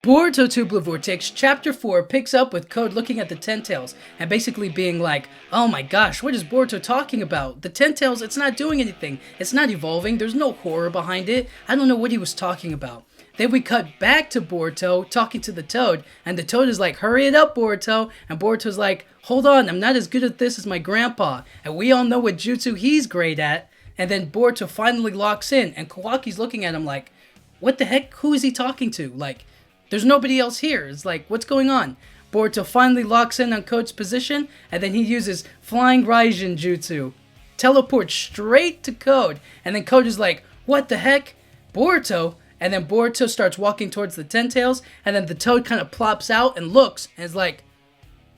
Boruto 2 Blue Vortex Chapter 4 picks up with Code looking at the Ten Tails and basically being like, oh my gosh, what is Boruto talking about? The Ten Tails, it's not doing anything. It's not evolving. There's no horror behind it. I don't know what he was talking about. Then we cut back to Boruto talking to the Toad, and the Toad is like, hurry it up, Boruto. And Boruto's like, hold on, I'm not as good at this as my grandpa. And we all know what jutsu he's great at. And then Boruto finally locks in, and Kawaki's looking at him like, what the heck? Who is he talking to? Like, there's nobody else here. It's like, what's going on? Boruto finally locks in on Code's position, and then he uses Flying Raijin Jutsu. Teleports straight to Code, and then Code is like, what the heck? Boruto? And then Boruto starts walking towards the Ten Tails, and then the Toad kind of plops out and looks, and is like,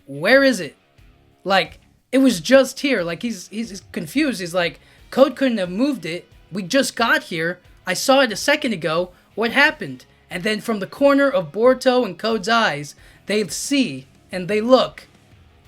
where is it? Like, it was just here. Like, he's confused. He's like, Code couldn't have moved it. We just got here. I saw it a second ago. What happened? And then from the corner of Boruto and Code's eyes, they see and they look,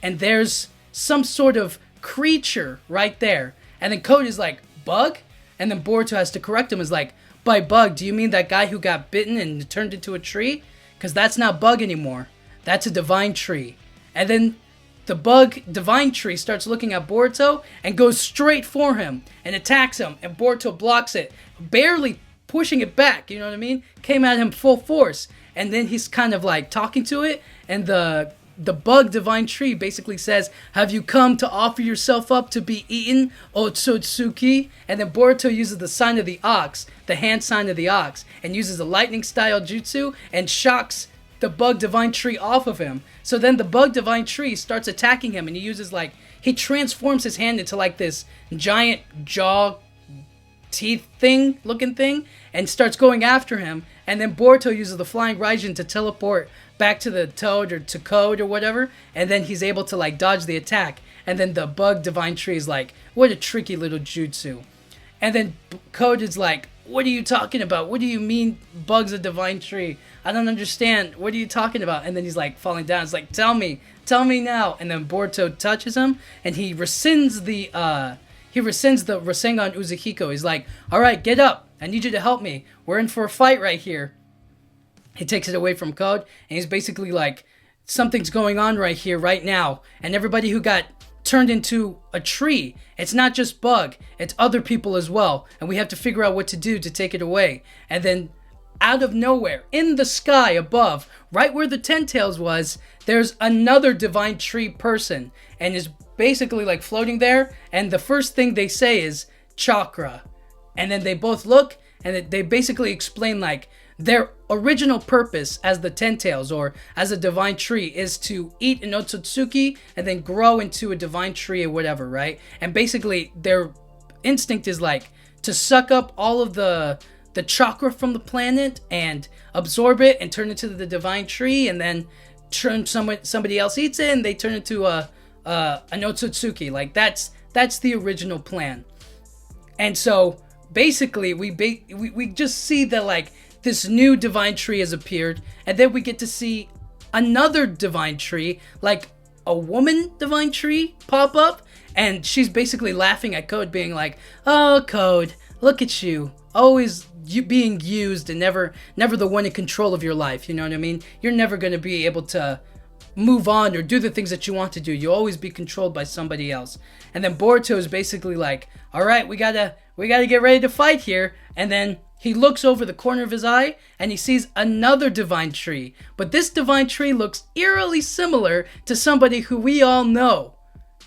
and there's some sort of creature right there. And then Code is like, bug? And then Boruto has to correct him, is like, by bug, do you mean that guy who got bitten and turned into a tree? Because that's not bug anymore. That's a divine tree. And then the bug divine tree starts looking at Boruto and goes straight for him and attacks him. And Boruto blocks it, barely pushing it back, you know what I mean? Came at him full force. And then he's kind of like talking to it, and the bug divine tree basically says, have you come to offer yourself up to be eaten, Otsutsuki? And then Boruto uses the sign of the ox, the hand sign of the ox, and uses a lightning style jutsu and shocks the bug divine tree off of him. So then the bug divine tree starts attacking him, and he uses like, he transforms his hand into like this giant jaw teeth thing looking thing and starts going after him. And then Boruto uses the Flying Raijin to teleport back to the Toad or to Code or whatever, and then he's able to like dodge the attack. And then the bug divine tree is like, what a tricky little jutsu. And then Code is like, what are you talking about? What do you mean bug's a divine tree? I don't understand. What are you talking about? And then he's like falling down. It's like, tell me now. And then Boruto touches him, and he rescinds the Rasengan Uzuhiko. He's like, all right, get up. I need you to help me. We're in for a fight right here. He takes it away from Code, and he's basically like, something's going on right here, right now. And everybody who got turned into a tree, it's not just Bug, it's other people as well. And we have to figure out what to do to take it away. And then out of nowhere, in the sky above, right where the Ten Tails was, there's another divine tree person, and is basically like floating there. And the first thing they say is chakra. And then they both look, and they basically explain like their original purpose as the Ten Tails or as a divine tree is to eat an Otsutsuki and then grow into a divine tree or whatever, right? And basically their instinct is like to suck up all of the chakra from the planet and absorb it and turn it into the divine tree, and then turn somebody else eats it and they turn into an Otsutsuki. Like that's the original plan. And so basically we just see that like this new divine tree has appeared, and then we get to see another divine tree, like a woman divine tree, pop up, and she's basically laughing at Code, being like, oh, Code, look at you, always you being used and never the one in control of your life, you know what I mean? You're never going to be able to move on or do the things that you want to do. You'll always be controlled by somebody else. And then Boruto is basically like, all right, we gotta get ready to fight here. And then he looks over the corner of his eye and he sees another divine tree. But this divine tree looks eerily similar to somebody who we all know.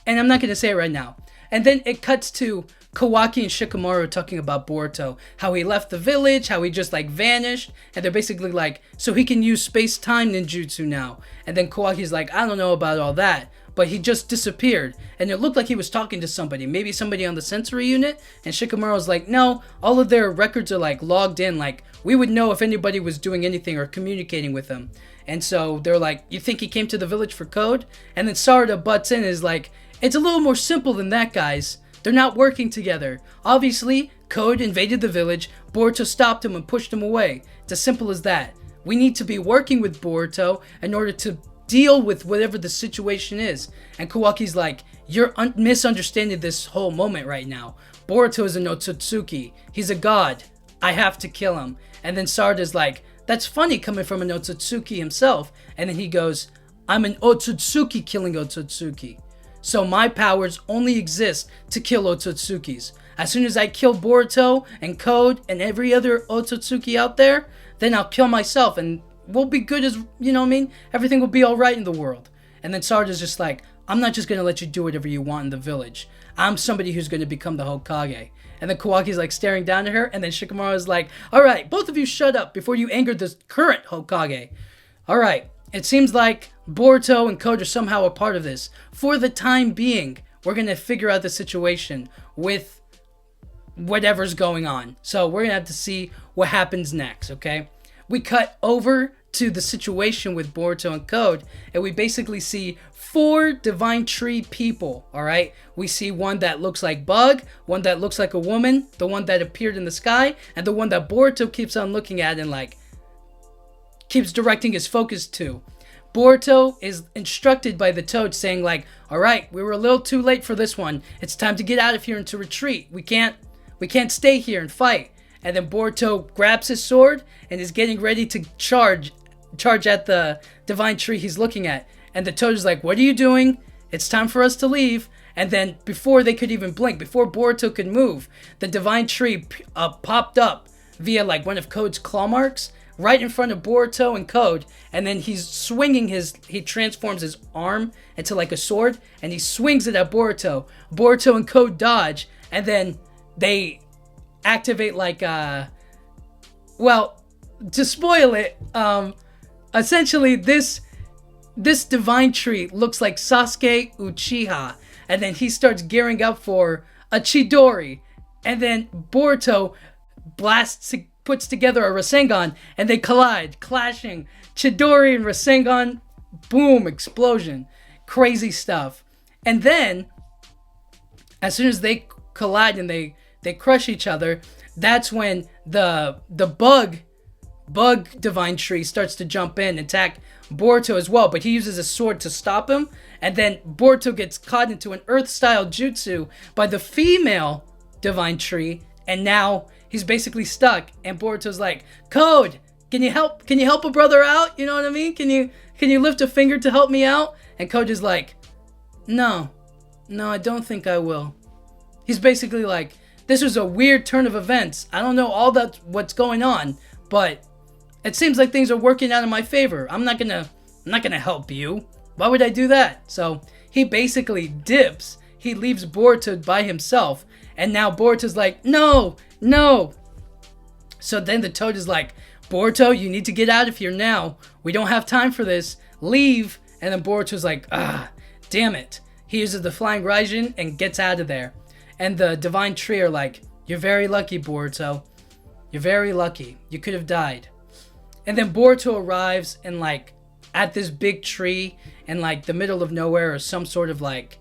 And I'm not going to say it right now. And then it cuts to Kawaki and Shikamaru talking about Boruto, how he left the village, how he just like vanished, and they're basically like, so he can use space-time ninjutsu now. And then Kawaki's like, I don't know about all that, but he just disappeared, and it looked like he was talking to somebody, maybe somebody on the sensory unit. And Shikamaru's like, no, all of their records are like logged in, like we would know if anybody was doing anything or communicating with them. And so they're like, you think he came to the village for Code? And then Sarada butts in and is like, it's a little more simple than that, guys. They're not working together. Obviously, Code invaded the village, Boruto stopped him and pushed him away. It's as simple as that. We need to be working with Boruto in order to deal with whatever the situation is. And Kawaki's like, you're misunderstanding this whole moment right now. Boruto is an Otsutsuki. He's a god. I have to kill him. And then Sarada's like, that's funny coming from an Otsutsuki himself. And then he goes, I'm an Otsutsuki killing Otsutsuki. So my powers only exist to kill Otsutsukis. As soon as I kill Boruto and Code and every other Otsutsuki out there, then I'll kill myself and we'll be good as, you know what I mean? Everything will be alright in the world. And then Sarada's just like, I'm not just going to let you do whatever you want in the village. I'm somebody who's going to become the Hokage. And then Kawaki's like staring down at her, and then Shikamaru's like, alright, both of you shut up before you anger the current Hokage. Alright, it seems like Boruto and Code are somehow a part of this. For the time being, we're going to figure out the situation with whatever's going on. So we're going to have to see what happens next, okay? We cut over to the situation with Boruto and Code, and we basically see 4 Divine Tree people, alright? We see one that looks like Bug, one that looks like a woman, the one that appeared in the sky, and the one that Boruto keeps on looking at and like keeps directing his focus to. Boruto is instructed by the Toad saying like, alright, we were a little too late for this one. It's time to get out of here and to retreat. We can't stay here and fight. And then Boruto grabs his sword and is getting ready to charge at the Divine Tree he's looking at. And the Toad is like, what are you doing? It's time for us to leave. And then before they could even blink, before Boruto could move, the Divine Tree popped up via like one of Code's claw marks right in front of Boruto and Code. And then he's swinging he transforms his arm into like a sword and he swings it at Boruto. Boruto and Code dodge, and then they activate like well, to spoil it, essentially this Divine Tree looks like Sasuke Uchiha, and then he starts gearing up for a Chidori, and then Boruto puts together a Rasengan, and they collide, clashing. Chidori and Rasengan, boom, explosion, crazy stuff. And then as soon as they collide and they crush each other, that's when the bug Divine Tree starts to jump in and attack Boruto as well, but he uses a sword to stop him, and then Boruto gets caught into an earth-style jutsu by the female Divine Tree, and now he's basically stuck, and Boruto's like, Code, can you help a brother out? You know what I mean? Can you lift a finger to help me out? And Code is like, no, I don't think I will. He's basically like, this was a weird turn of events. I don't know all that what's going on, but it seems like things are working out in my favor. I'm not gonna help you. Why would I do that? So he basically dips. He leaves Boruto by himself, and now Boruto's like, no. So then the Toad is like, Boruto, you need to get out of here now. We don't have time for this. Leave. And then Boruto's like, damn it. He uses the Flying Raijin and gets out of there. And the Divine Tree are like, you're very lucky, Boruto. You're very lucky. You could have died. And then Boruto arrives and like at this big tree in like the middle of nowhere, or some sort of like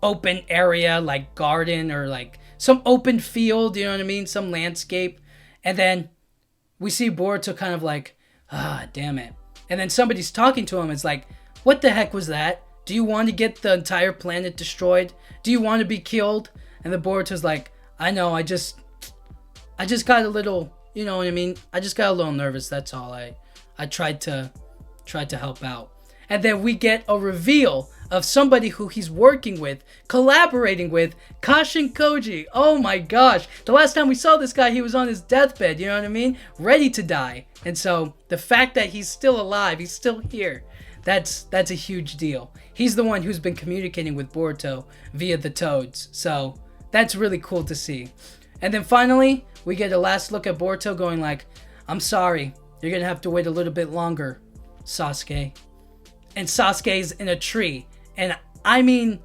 open area, like garden or like some open field, you know what I mean? Some landscape. And then we see Boruto kind of like, damn it. And then somebody's talking to him. It's like, what the heck was that? Do you want to get the entire planet destroyed? Do you want to be killed? And the Boruto's like, I know, I just got a little, you know what I mean? I just got a little nervous, that's all. I tried to help out. And then we get a reveal of somebody who he's working with, collaborating with, Kashin Koji. Oh my gosh. The last time we saw this guy, he was on his deathbed, you know what I mean? Ready to die. And so the fact that he's still alive, he's still here, that's a huge deal. He's the one who's been communicating with Boruto via the Toads. So that's really cool to see. And then finally, we get a last look at Boruto going like, I'm sorry, you're going to have to wait a little bit longer, Sasuke. And Sasuke's in a tree. And I mean,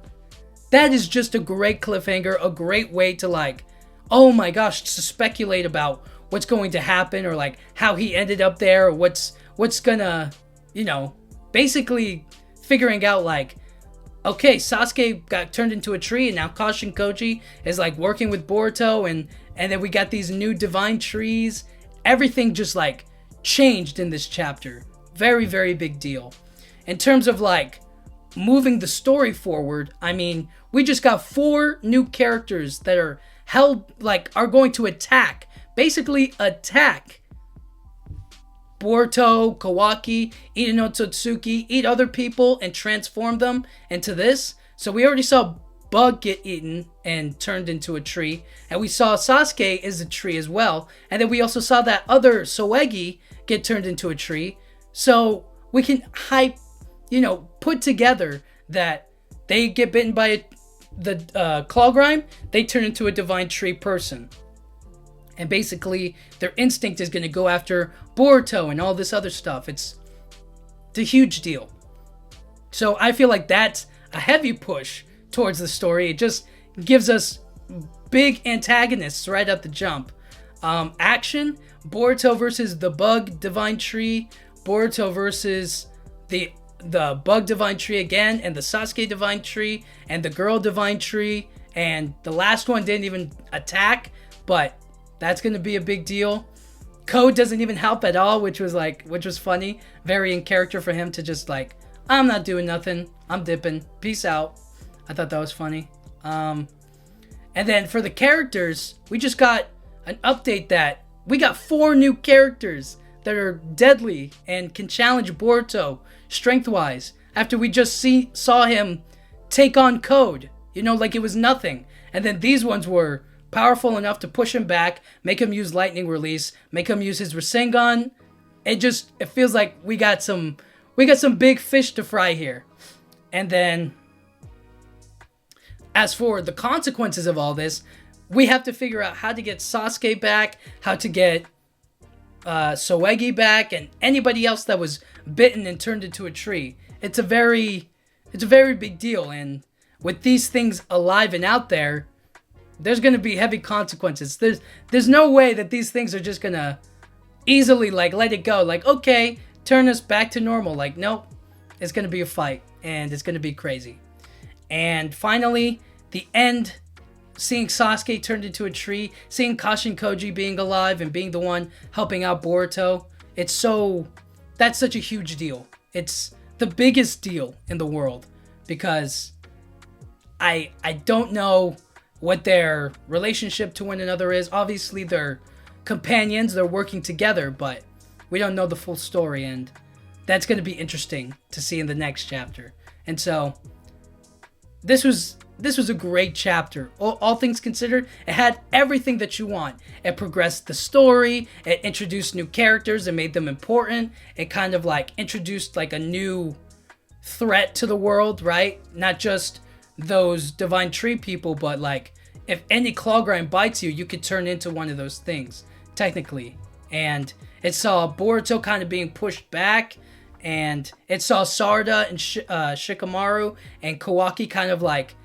that is just a great cliffhanger, a great way to like, oh my gosh, to speculate about what's going to happen, or like how he ended up there, or what's gonna, you know, basically figuring out like, okay, Sasuke got turned into a tree, and now Kashin Koji is like working with Boruto, and then we got these new Divine Trees. Everything just like changed in this chapter. Very, very big deal. In terms of like moving the story forward, I mean, we just got 4 new characters that are are going to basically attack Boruto, Kawaki, Inotsutsuki eat other people and transform them into this. So we already saw Bug get eaten and turned into a tree, and we saw Sasuke is a tree as well, and then we also saw that other Soegi get turned into a tree. So we can put together that they get bitten by the claw grime, they turn into a divine tree person, and basically their instinct is going to go after Boruto and all this other stuff. It's a huge deal. So I feel like that's a heavy push towards the story. It just gives us big antagonists right at the jump. Action: Boruto versus the Bug Divine Tree, Boruto versus the Bug Divine Tree again, and the Sasuke Divine Tree, and the Girl Divine Tree, and the last one didn't even attack, but that's gonna be a big deal. Code doesn't even help at all, which was funny. Very in character for him to just like, I'm not doing nothing, I'm dipping, peace out. I thought that was funny. And then for the characters, we just got an update that we got 4 new characters that are deadly and can challenge Boruto strength-wise after we just saw him take on Code, like it was nothing. And then these ones were powerful enough to push him back, make him use lightning release, make him use his Rasengan. It feels like we got some big fish to fry here. And then as for the consequences of all this, we have to figure out how to get Sasuke back, how to get Soegi back, and anybody else that was bitten and turned into a tree. It's a very big deal, and with these things alive and out there, there's going to be heavy consequences. There's no way that these things are just going to easily like let it go. Like, okay, turn us back to normal. Like, nope, it's going to be a fight, and it's going to be crazy. And finally, the end, seeing Sasuke turned into a tree, seeing Kashin Koji being alive and being the one helping out Boruto, that's such a huge deal. It's the biggest deal in the world, because I don't know what their relationship to one another is. Obviously, they're companions, they're working together, but we don't know the full story, and that's going to be interesting to see in the next chapter. And so this was a great chapter. All things considered, it had everything that you want. It progressed the story, it introduced new characters and made them important. It kind of like introduced like a new threat to the world, right? Not just those divine tree people, but like if any claw grind bites you, you could turn into one of those things, technically. And it saw Boruto kind of being pushed back, and it saw Sarada and Shikamaru and Kawaki kind of like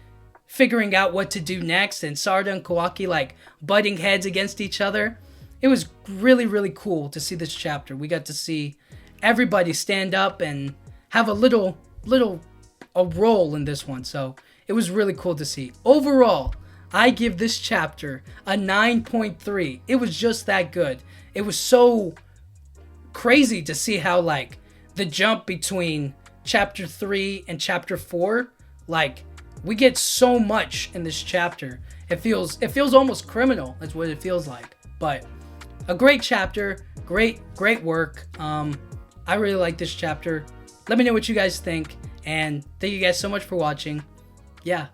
figuring out what to do next, and Sarada and Kawaki like butting heads against each other. It was really, really cool to see this chapter. We got to see everybody stand up and have a little role in this one. So it was really cool to see. Overall, I give this chapter a 9.3. It was just that good. It was so crazy to see how like the jump between chapter 3 and chapter 4, like we get so much in this chapter. It feels almost criminal. That's what it feels like. But a great chapter, great work. I really like this chapter. Let me know what you guys think, and thank you guys so much for watching. Yeah.